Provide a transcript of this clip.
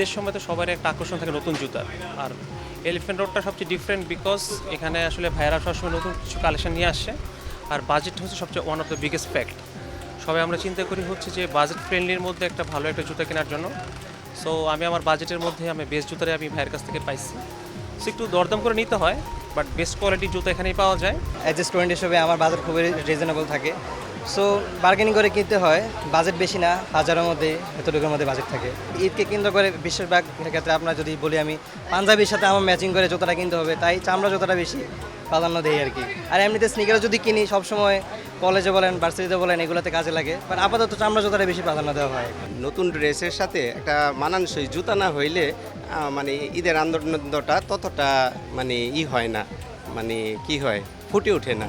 ঈদের সময় তো সবার একটা আকর্ষণ থাকে নতুন জুতার। আর এলিফ্যান্ট রোডটা সবচেয়ে ডিফারেন্ট বিকজ এখানে আসলে ভাইয়ারা সবসময় নতুন কিছু কালেকশন নিয়ে আসে। আর বাজেট হচ্ছে সবচেয়ে one of the biggest fact. সবাই আমরা চিন্তা করি হচ্ছে যে বাজেট ফ্রেন্ডলির মধ্যে একটা ভালো একটা জুতা কেনার জন্য। সো আমি আমার বাজেটের মধ্যে আমি বেস্ট জুতারে আমি ভাইয়ের কাছ থেকে পাইছি। সো একটু দরদাম করে নিতে হয়, বাট বেস্ট কোয়ালিটির জুতো এখানেই পাওয়া যায়। অ্যাজ এ স্টুডেন্ট হিসেবে আমার বাজেট খুবই রিজনেবল থাকে, সো বার্গেনিং করে কিনতে হয়। বাজেট বেশি না, হাজারের মধ্যে এতটুকুর মধ্যে বাজেট থাকে। ঈদকে কেন্দ্র করে বেশিরভাগ ক্ষেত্রে আপনার যদি বলি আমি পাঞ্জাবির সাথে আমার ম্যাচিং করে জুতাটা কিনতে হবে, তাই চামড়া জুতাটা বেশি প্রাধান্য দেই আর কি। আর এমনিতে স্নিকারও যদি কিনি সবসময় কলেজে বলেন ভার্সিটিতে বলেন এগুলোতে কাজে লাগে, বাট আপাতত চামড়া জুতাটা বেশি প্রাধান্য দেওয়া হয়। নতুন ড্রেসের সাথে একটা মানানসই জুতা না হইলে মানে ঈদের আনন্দটা ততটা মানে হয় না, মানে কি হয় ফুটে ওঠে না।